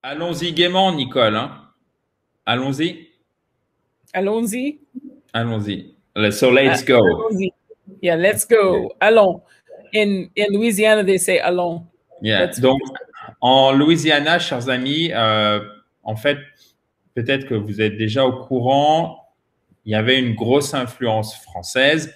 Allons-y gaiement, Nicole, hein. Allons-y, Allons-y. allons-y. So let's go. Allons-y. Yeah, let's go. Allons. In Louisiana, they say allons. Yeah. Let's Donc, en Louisiana, chers amis, en fait, peut-être que vous êtes déjà au courant, il y avait une grosse influence française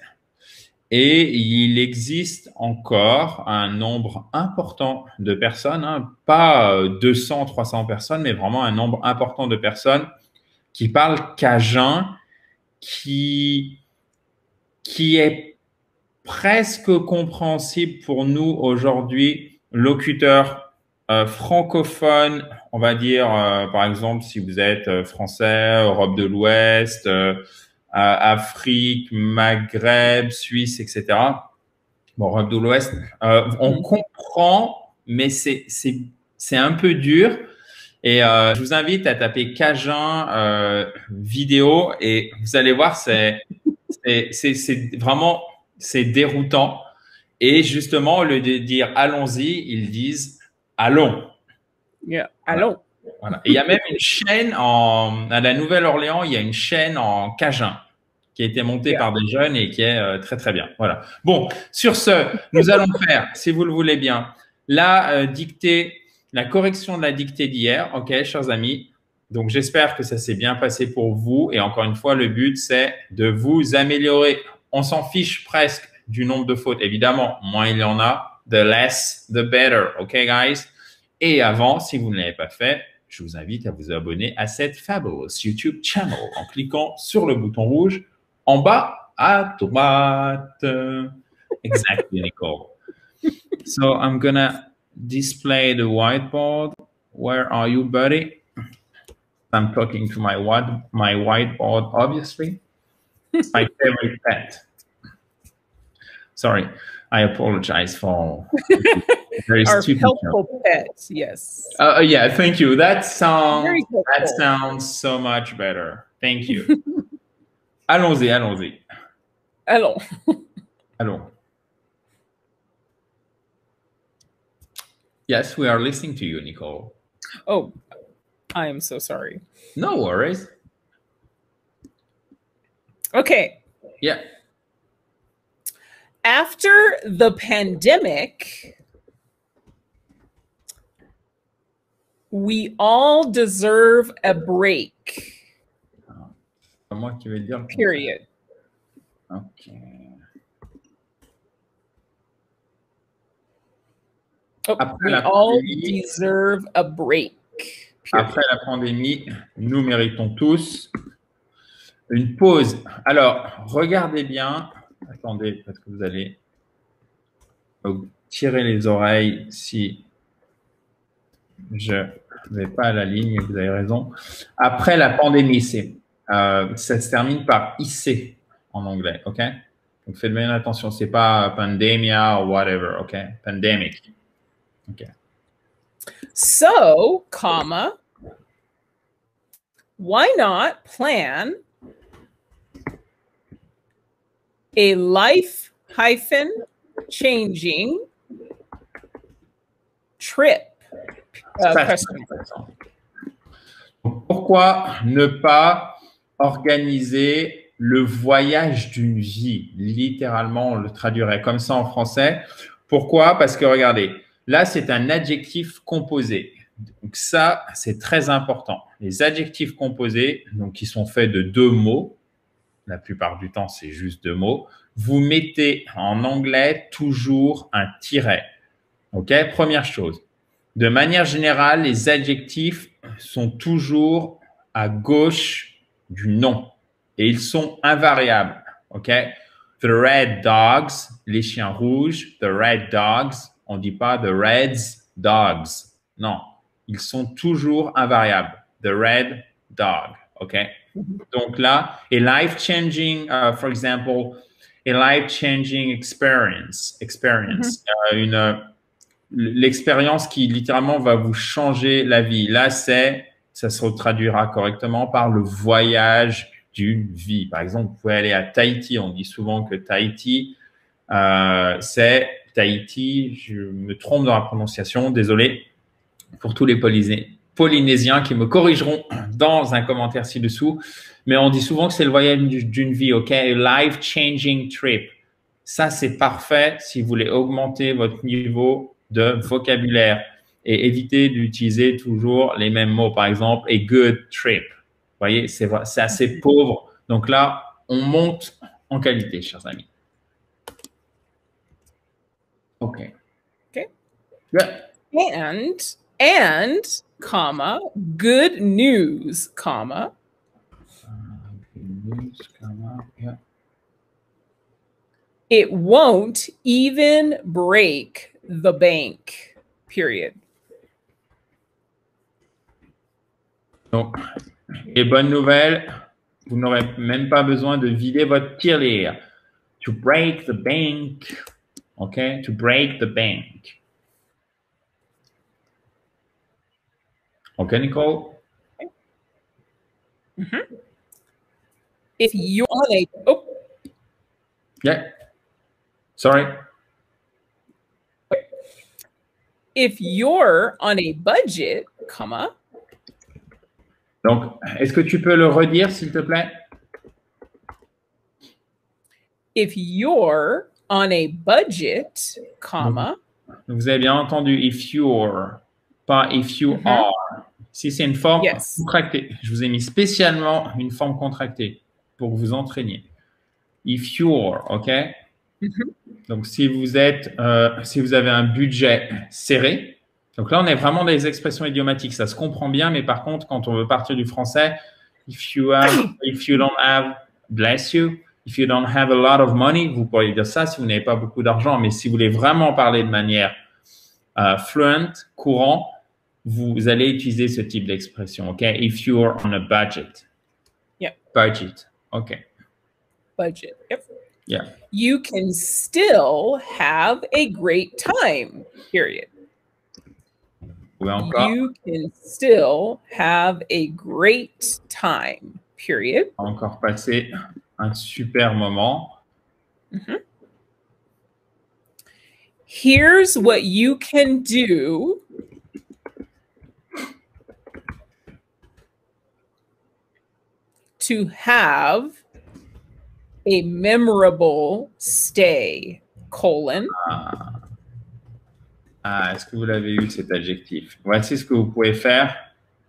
et il existe encore un nombre important de personnes, hein, pas 200, 300 personnes, mais vraiment un nombre important de personnes qui parlent cajun, qui, qui est presque compréhensible pour nous aujourd'hui, locuteurs francophones, on va dire, par exemple, si vous êtes français, Europe de l'Ouest, Afrique, Maghreb, Suisse, etc. Bon, Europe de l'Ouest, on comprend, mais c'est un peu dur. Et je vous invite à taper Cajun vidéo et vous allez voir, c'est vraiment c'est déroutant. Et justement, au lieu de dire allons-y, ils disent allons. Yeah, Voilà. allons. Voilà. Et il y a même une chaîne à la Nouvelle-Orléans, il y a une chaîne en Cajun qui a été montée Yeah. par des jeunes et qui est très très bien. Voilà. Bon, sur ce, nous allons faire, si vous le voulez bien, la dictée, la correction de la dictée d'hier. Ok, chers amis. Donc j'espère que ça s'est bien passé pour vous. Et encore une fois, le but c'est de vous améliorer. On s'en fiche presque du nombre de fautes. Évidemment, moins il y en a, the less, the better. Ok, guys. Et avant, si vous ne l'avez pas fait, je vous invite à vous abonner à cette fabulous YouTube channel en cliquant sur le bouton rouge en bas à droite. Exactly, Nicole. So I'm gonna display the whiteboard. Where are you, buddy? I'm talking to my whiteboard, obviously. It's my favorite pet. Sorry, I apologize for very Our stupid. helpful pets, yes. Yeah, thank you. Very That helpful. sounds so much better. Thank you. Allons-y, allons-y. Allons. Allons. Yes, we are listening to you, Nicole. Oh, I am so sorry. No worries. Okay. Yeah. After the pandemic, we all deserve a break. Comment tu veux dire? Period. Ok. Oh, we all deserve a break. Period. Après la pandémie, nous méritons tous une pause. Alors, regardez bien. Attendez, parce que vous allez tirer les oreilles si je ne vais pas à la ligne, vous avez raison. Après la pandémie, ça se termine par IC en anglais, ok? Donc faites bien attention, c'est pas pandemia ou whatever, ok? Pandemic. Ok. So, comma, why not plan a life-changing trip? Pourquoi ne pas organiser le voyage d'une vie? Littéralement, on le traduirait comme ça en français. Pourquoi? Parce que regardez, là, c'est un adjectif composé. Donc ça, c'est très important. Les adjectifs composés, donc qui sont faits de deux mots, la plupart du temps, c'est juste deux mots. Vous mettez en anglais toujours un tiret. OK? Première chose. De manière générale, les adjectifs sont toujours à gauche du nom et ils sont invariables. OK? The red dogs, les chiens rouges, the red dogs, on ne dit pas the reds dogs. Non, ils sont toujours invariables. The red dog. OK? Donc là, a life-changing, for example, a life-changing experience. L'expérience qui littéralement va vous changer la vie. Là, ça se traduira correctement par le voyage d'une vie. Par exemple, vous pouvez aller à Tahiti. On dit souvent que Tahiti, c'est Tahiti. Je me trompe dans la prononciation. Désolé pour tous les polynésiens qui me corrigeront dans un commentaire ci-dessous. Mais on dit souvent que c'est le voyage d'une vie, OK? Life-changing trip. Ça, c'est parfait si vous voulez augmenter votre niveau de vocabulaire et éviter d'utiliser toujours les mêmes mots. Par exemple, a good trip. Vous voyez, c'est assez pauvre. Donc là, on monte en qualité, chers amis. OK. Okay. Yeah. And, comma, good news, comma. Good news, comma, yeah. It won't even break the bank, period. Donc, et bonne nouvelle, vous n'aurez même pas besoin de vider votre tirelire. To break the bank. OK? To break the bank. OK, Nicole? Mm-hmm. If you're on a... Oh. Yeah. Sorry. If you're on a budget, comma. Donc, est-ce que tu peux le redire, s'il te plaît? If you're on a budget, comma. Donc, vous avez bien entendu if you're, pas if you are. Si c'est une forme contractée, je vous ai mis spécialement une forme contractée pour que vous entraîniez. If you're, OK? Donc, si vous avez un budget serré, donc là, on est vraiment dans les expressions idiomatiques. Ça se comprend bien, mais par contre, quand on veut partir du français, if you don't have, bless you. If you don't have a lot of money, vous pourriez dire ça si vous n'avez pas beaucoup d'argent. Mais si vous voulez vraiment parler de manière fluent, courant, vous allez utiliser ce type d'expression. OK? If you're on a budget. Yeah. Budget. OK. Budget. Yep. Yeah. You can still have a great time, period. You can still have a great time, period. Encore passer un super moment. Here's what you can do to have a memorable stay, colon. Est-ce que vous l'avez eu, cet adjectif? Voici ce que vous pouvez faire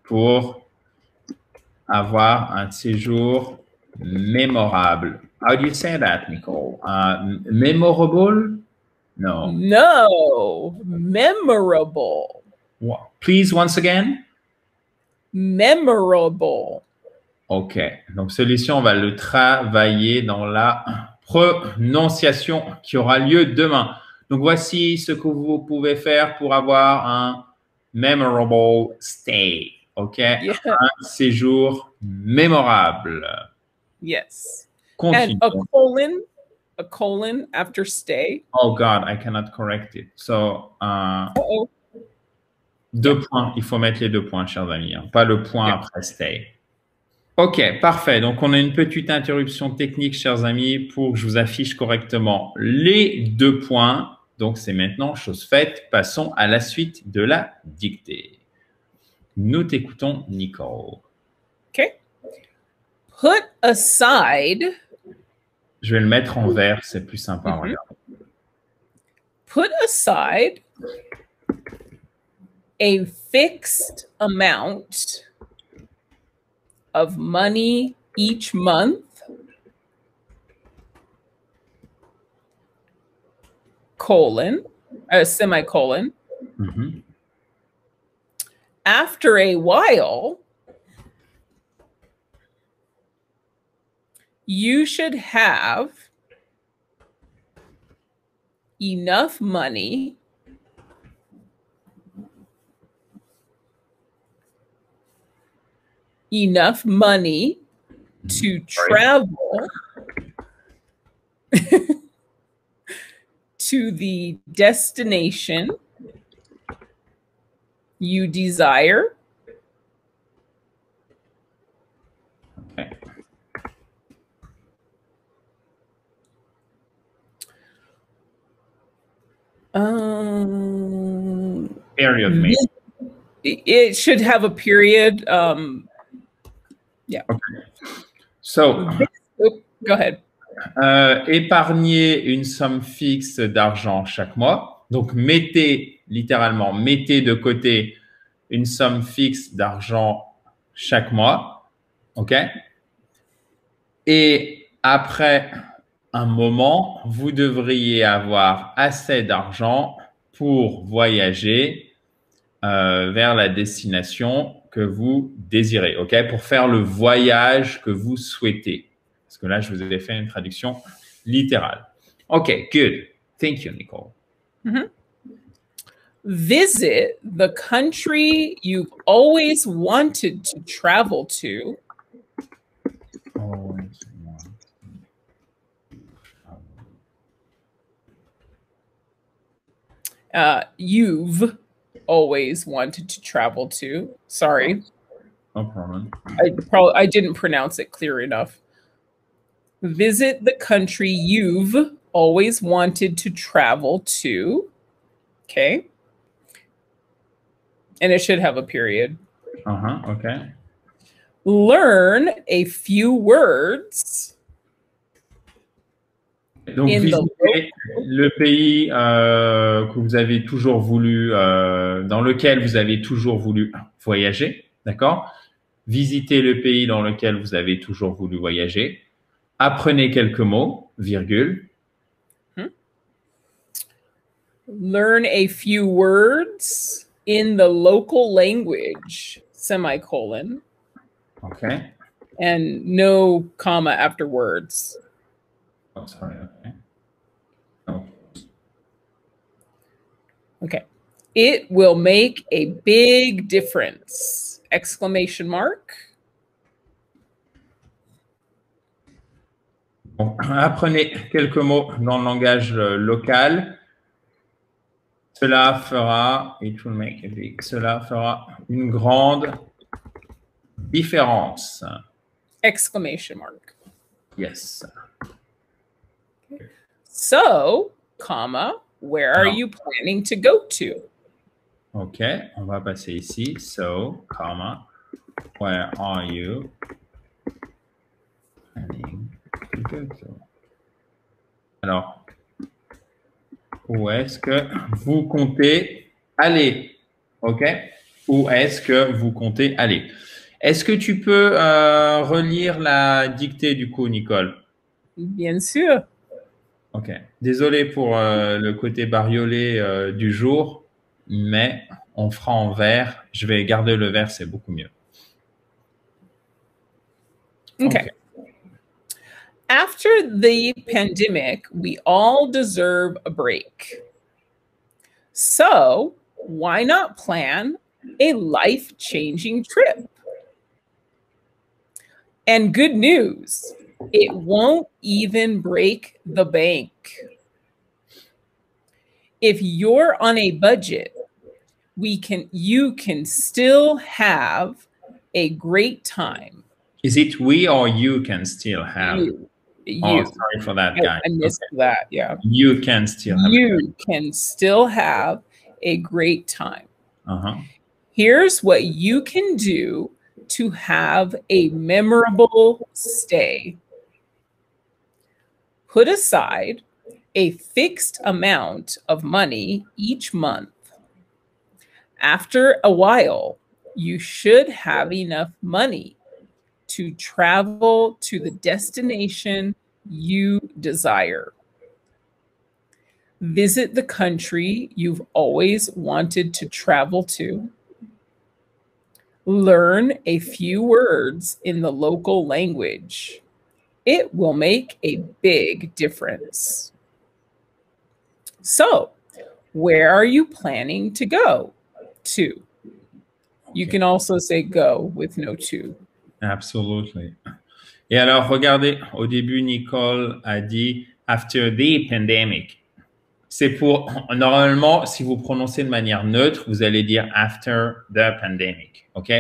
pour avoir un séjour mémorable. How do you say that, Nicole? Memorable? No. No. Memorable. Please, once again. Memorable. OK. Donc, celui-ci, on va le travailler dans la prononciation qui aura lieu demain. Donc, voici ce que vous pouvez faire pour avoir un memorable stay. OK? Yeah. Un séjour mémorable. Yes. Continue. And a colon after stay. Oh God, I cannot correct it. So, 2 points. Il faut mettre les 2 points, chers amis. Hein. Pas le point après stay. OK, parfait. Donc, on a une petite interruption technique, chers amis, pour que je vous affiche correctement les 2 points. Donc, c'est maintenant chose faite. Passons à la suite de la dictée. Nous t'écoutons, Nicole. OK. Put aside. Je vais le mettre en vert, c'est plus sympa. Regarde. Put aside a fixed amount of money each month, semicolon. After a while, you should have enough money to travel to the destination you desire. Okay. Period, maybe. It should have a period. Yeah. Okay. So, go ahead. Épargnez une somme fixe d'argent chaque mois. Donc, littéralement, mettez de côté une somme fixe d'argent chaque mois. OK? Et après un moment, vous devriez avoir assez d'argent pour voyager vers la destination que vous désirez, OK? Pour faire le voyage que vous souhaitez. Parce que là, je vous ai fait une traduction littérale. OK, good. Thank you, Nicole. Mm-hmm. Visit the country you've always wanted to travel to. You've always wanted to travel to. Sorry. No problem. I didn't pronounce it clear enough. Visit the country you've always wanted to travel to. Okay. And it should have a period. Okay. Learn a few words. Donc, visitez le pays que vous avez toujours voulu, dans lequel vous avez toujours voulu voyager, d'accord? Visitez le pays dans lequel vous avez toujours voulu voyager. Apprenez quelques mots, virgule. Learn a few words in the local language, semicolon. Okay. And no comma after words. Oh, sorry. Okay. Oh. Okay. It will make a big difference. Exclamation mark. Bon, apprenez quelques mots dans le langage local. Cela fera une grande différence. Exclamation mark. Yes. So, comma, where are you planning to go to? OK, on va passer ici. So, comma, where are you planning to go to? Alors, où est-ce que vous comptez aller? OK? Où est-ce que vous comptez aller? Est-ce que tu peux relire la dictée du coup, Nicole? Bien sûr. OK. Désolé pour le côté bariolé du jour, mais on fera en vert. Je vais garder le vert, c'est beaucoup mieux. Okay. After the pandemic, we all deserve a break. So, why not plan a life-changing trip? And good news, it won't even break the bank. If you're on a budget, you can still have a great time. Is it we or you can still have? You. Oh, sorry for that, guy. I missed that, yeah. You can still have. You can still have a great time. Uh-huh. Here's what you can do to have a memorable stay. Put aside a fixed amount of money each month. After a while, you should have enough money to travel to the destination you desire. Visit the country you've always wanted to travel to. Learn a few words in the local language. It will make a big difference. So, where are you planning to go to? You can also say go with no to. Absolutely. Et alors, regardez, au début, Nicole a dit after the pandemic. C'est pour, normalement, si vous prononcez de manière neutre, vous allez dire after the pandemic. OK?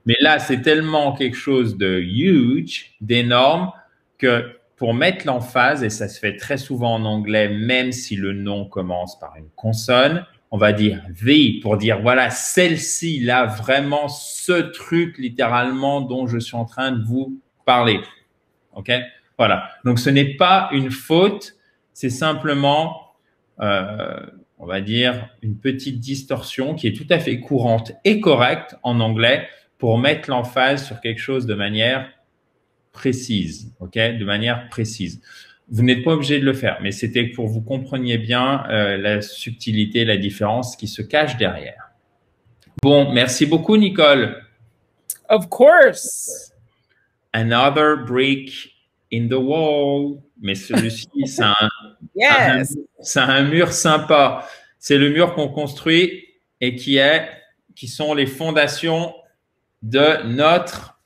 Mais là, c'est tellement quelque chose de huge, d'énorme, que pour mettre l'emphase, et ça se fait très souvent en anglais, même si le nom commence par une consonne, on va dire the pour dire voilà, celle-ci, là, vraiment ce truc littéralement dont je suis en train de vous parler. OK? Voilà. Donc, ce n'est pas une faute, c'est simplement, on va dire, une petite distorsion qui est tout à fait courante et correcte en anglais pour mettre l'emphase sur quelque chose de manière précise. OK? De manière précise. Vous n'êtes pas obligé de le faire, mais c'était pour que vous compreniez bien la subtilité, la différence qui se cache derrière. Bon, merci beaucoup, Nicole. Of course. Another brick in the wall. Mais celui-ci, c'est Yes. un mur sympa. C'est le mur qu'on construit et qui sont les fondations de notre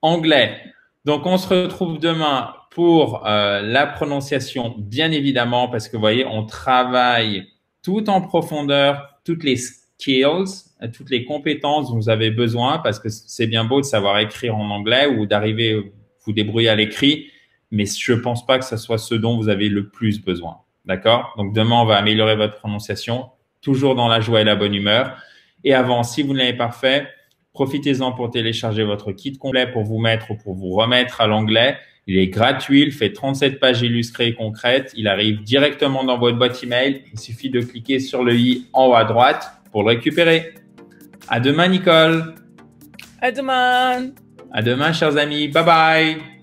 anglais. Donc, on se retrouve demain pour la prononciation, bien évidemment, parce que vous voyez, on travaille tout en profondeur, toutes les skills, toutes les compétences dont vous avez besoin, parce que c'est bien beau de savoir écrire en anglais ou d'arriver vous débrouiller à l'écrit, mais je ne pense pas que ce soit ce dont vous avez le plus besoin. D'accord? Donc, demain, on va améliorer votre prononciation, toujours dans la joie et la bonne humeur. Et avant, si vous ne l'avez pas fait, profitez-en pour télécharger votre kit complet pour vous mettre ou pour vous remettre à l'anglais. Il est gratuit, il fait 37 pages illustrées et concrètes. Il arrive directement dans votre boîte email. Il suffit de cliquer sur le i en haut à droite pour le récupérer. À demain, Nicole. À demain. À demain, chers amis. Bye bye.